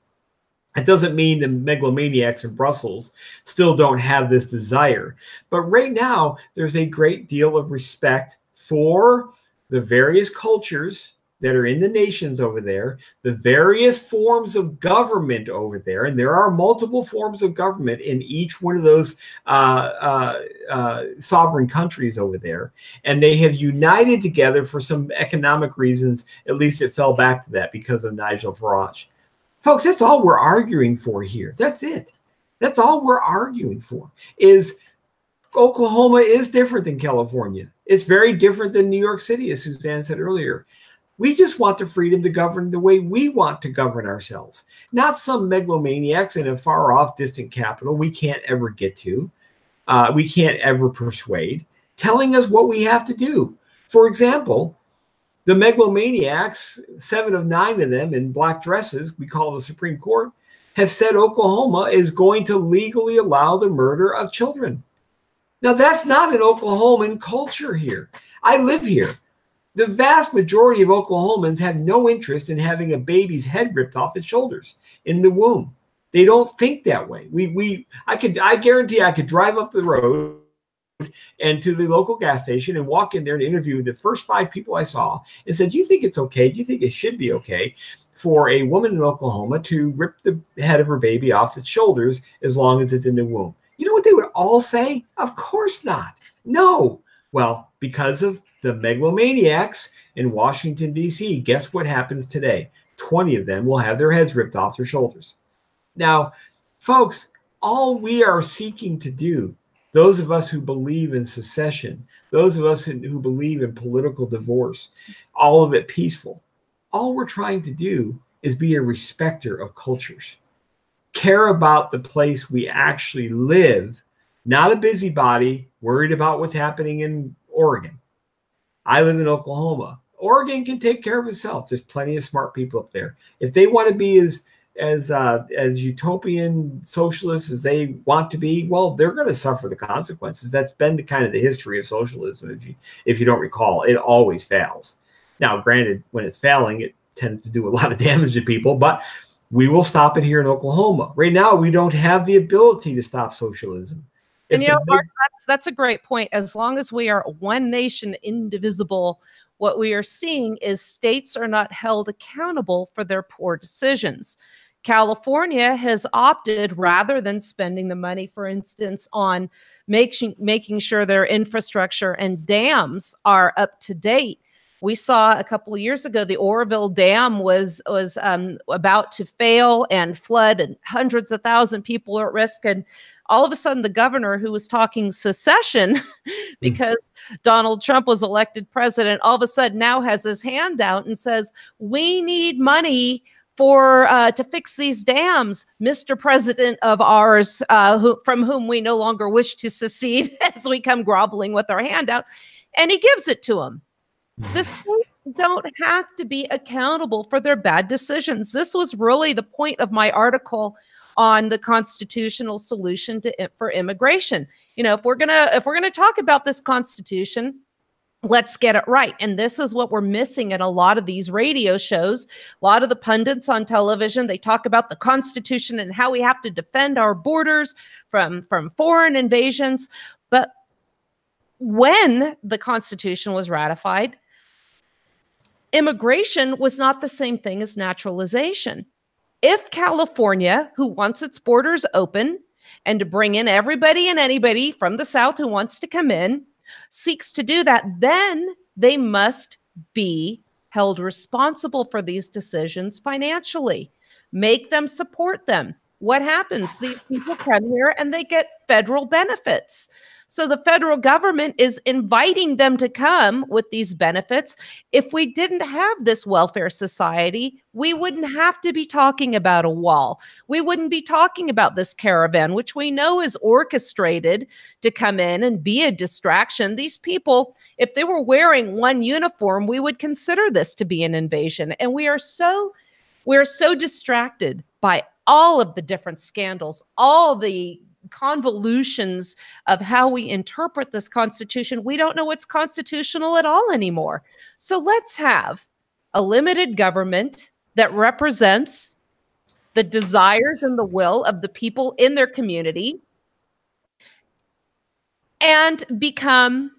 It doesn't mean the megalomaniacs in Brussels still don't have this desire. But right now, there's a great deal of respect for the various cultures that are in the nations over there, the various forms of government over there, and there are multiple forms of government in each one of those sovereign countries over there, and they have united together for some economic reasons. At least it fell back to that because of Nigel Farage. Folks, that's all we're arguing for here. That's it. That's all we're arguing for. Is Oklahoma is different than California. It's very different than New York City, as Suzanne said earlier. We just want the freedom to govern the way we want to govern ourselves, not some megalomaniacs in a far-off, distant capital we can't ever get to, we can't ever persuade, telling us what we have to do. For example, the megalomaniacs, 7 of 9 of them in black dresses, we call the Supreme Court, have said Oklahoma is going to legally allow the murder of children. Now, that's not an Oklahoman culture here. I live here. The vast majority of Oklahomans have no interest in having a baby's head ripped off its shoulders in the womb. They don't think that way. I guarantee I could drive up the road and to the local gas station and walk in there and interview the first 5 people I saw and said, do you think it's okay? Do you think it should be okay for a woman in Oklahoma to rip the head of her baby off its shoulders as long as it's in the womb? You know what they would all say? Of course not. No. Well, because of the megalomaniacs in Washington, D.C., guess what happens today? 20 of them will have their heads ripped off their shoulders. Now, folks, all we are seeking to do, those of us who believe in secession, those of us who believe in political divorce, all of it peaceful, all we're trying to do is be a respecter of cultures. Care about the place we actually live, not a busybody worried about what's happening in Oregon. I live in Oklahoma. Oregon can take care of itself. There's plenty of smart people up there. If they want to be as utopian socialists as they want to be, well, they're going to suffer the consequences. That's been the kind of the history of socialism. If you don't recall, it always fails. Now, granted, when it's failing, it tends to do a lot of damage to people, but we will stop it here in Oklahoma. Right now, we don't have the ability to stop socialism. And Mark, that's a great point. As long as we are one nation, indivisible, what we are seeing is states are not held accountable for their poor decisions. California has opted, rather than spending the money, for instance, on making sure their infrastructure and dams are up to date. We saw a couple of years ago, the Oroville Dam was about to fail and flood, and hundreds of thousands of people are at risk. And all of a sudden, the governor, who was talking secession because Donald Trump was elected president, all of a sudden now has his hand out and says, we need money to fix these dams, Mr. President of ours, from whom we no longer wish to secede, as we come groveling with our hand out. And he gives it to him. The states don't have to be accountable for their bad decisions. This was really the point of my article on the constitutional solution for immigration. You know, if we're gonna talk about this Constitution, let's get it right. And this is what we're missing in a lot of these radio shows. A lot of the pundits on television, they talk about the Constitution and how we have to defend our borders from foreign invasions. But when the Constitution was ratified, immigration was not the same thing as naturalization. If California, who wants its borders open and to bring in everybody and anybody from the South who wants to come in, seeks to do that, then they must be held responsible for these decisions financially. Make them support them. What happens? These people come here and they get federal benefits. So the federal government is inviting them to come with these benefits. If we didn't have this welfare society, we wouldn't have to be talking about a wall. We wouldn't be talking about this caravan, which we know is orchestrated to come in and be a distraction. These people, if they were wearing one uniform, we would consider this to be an invasion. And we're so distracted by all of the different scandals, all the convolutions of how we interpret this Constitution. We don't know what's constitutional at all anymore. So let's have a limited government that represents the desires and the will of the people in their community and become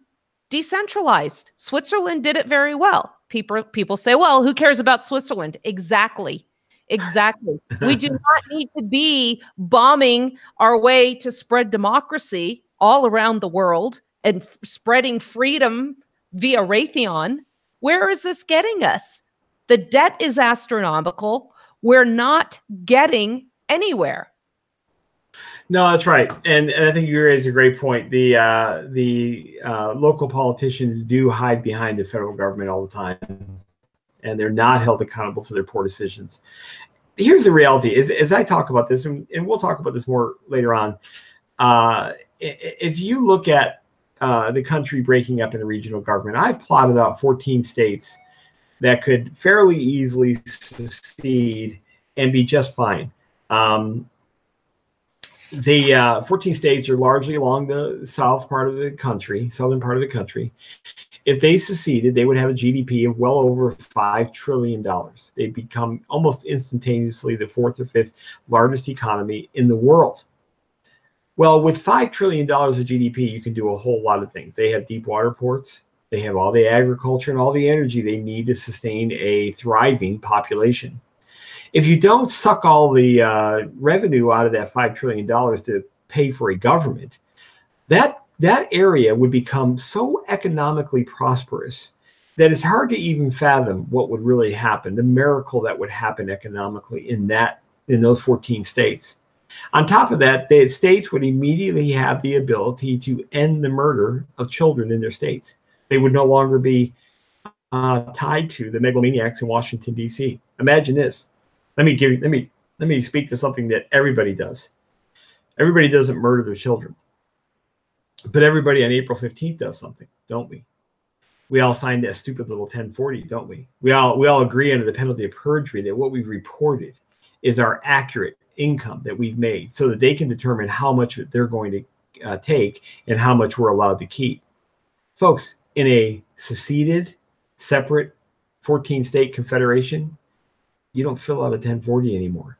decentralized. Switzerland did it very well. People say, well, who cares about Switzerland? Exactly. We do not need to be bombing our way to spread democracy all around the world and spreading freedom via Raytheon. Where is this getting us? The debt is astronomical. We're not getting anywhere. No, that's right, and I think you raise a great point. The local politicians do hide behind the federal government all the time, and they're not held accountable to their poor decisions. Here's the reality: as I talk about this, and we'll talk about this more later on. If you look at the country breaking up into regional government, I've plotted out 14 states that could fairly easily secede and be just fine. The 14 states are largely along the southern part of the country. If they seceded, they would have a GDP of well over $5 trillion. They'd become almost instantaneously the fourth or fifth largest economy in the world. Well, with $5 trillion of GDP, you can do a whole lot of things. They have deep water ports. They have all the agriculture and all the energy they need to sustain a thriving population. If you don't suck all the revenue out of that $5 trillion to pay for a government, that area would become so economically prosperous that it's hard to even fathom what would really happen, the miracle that would happen economically in those 14 states. On top of that, the states would immediately have the ability to end the murder of children in their states. They would no longer be tied to the megalomaniacs in Washington, D.C. Imagine this. Let me speak to something that everybody does. Everybody doesn't murder their children, but everybody on April 15th does something, don't we? We all signed that stupid little 1040, don't we? We all agree under the penalty of perjury that what we've reported is our accurate income that we've made, so that they can determine how much they're going to take and how much we're allowed to keep. Folks, in a seceded, separate 14-state confederation, you don't fill out a 1040 anymore.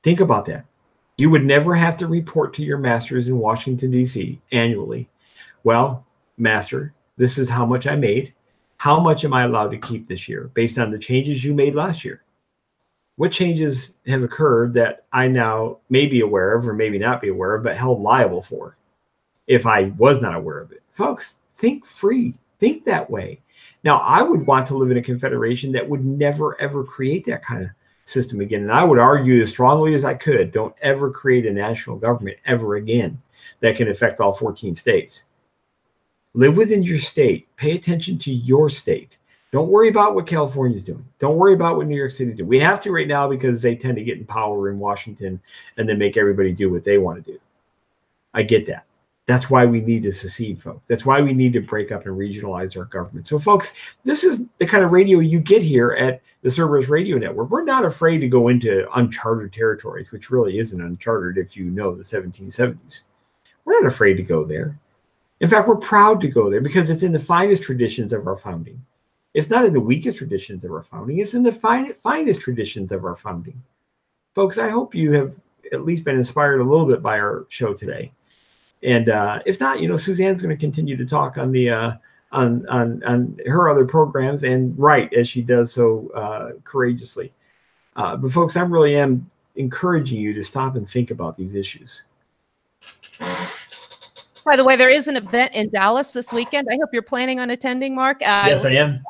Think about that. You would never have to report to your masters in Washington, D.C. annually. Well, master, this is how much I made. How much am I allowed to keep this year based on the changes you made last year? What changes have occurred that I now may be aware of or maybe not be aware of, but held liable for if I was not aware of it? Folks, think free. Think that way. Now, I would want to live in a confederation that would never, ever create that kind of system again. And I would argue as strongly as I could, don't ever create a national government ever again that can affect all 14 states. Live within your state. Pay attention to your state. Don't worry about what California's doing. Don't worry about what New York City's doing. We have to right now because they tend to get in power in Washington and then make everybody do what they want to do. I get that. That's why we need to secede, folks. That's why we need to break up and regionalize our government. So, folks, this is the kind of radio you get here at the Cerberus Radio Network. We're not afraid to go into uncharted territories, which really isn't uncharted if you know the 1770s. We're not afraid to go there. In fact, we're proud to go there because it's in the finest traditions of our founding. It's not in the weakest traditions of our founding. It's in the finest traditions of our founding. Folks, I hope you have at least been inspired a little bit by our show today. And if not, Suzanne's going to continue to talk on the on her other programs and write as she does so courageously. But folks, I really am encouraging you to stop and think about these issues. By the way, there is an event in Dallas this weekend. I hope you're planning on attending, Mark. Yes, I am.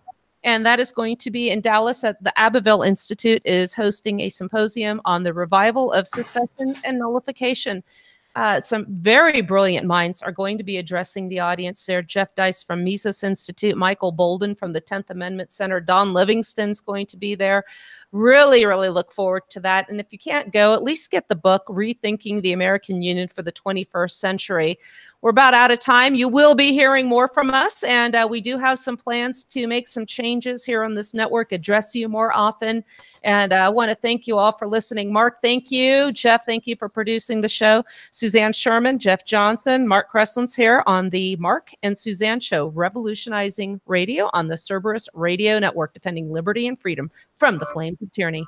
And that is going to be in Dallas. At the Abbeville Institute is hosting a symposium on the revival of secession and nullification. Some very brilliant minds are going to be addressing the audience there. Jeff Dice from Mises Institute, Michael Bolden from the 10th Amendment Center, Don Livingston's going to be there. Really, really look forward to that. And if you can't go, at least get the book, Rethinking the American Union for the 21st Century. We're about out of time. You will be hearing more from us, and we do have some plans to make some changes here on this network, address you more often. And I want to thank you all for listening. Mark, thank you. Jeff, thank you for producing the show. Suzanne Sherman, Jeff Johnson, Mark Cresslin's here on the Mark and Suzanne Show, revolutionizing radio on the Cerberus Radio Network, defending liberty and freedom from the flames of tyranny.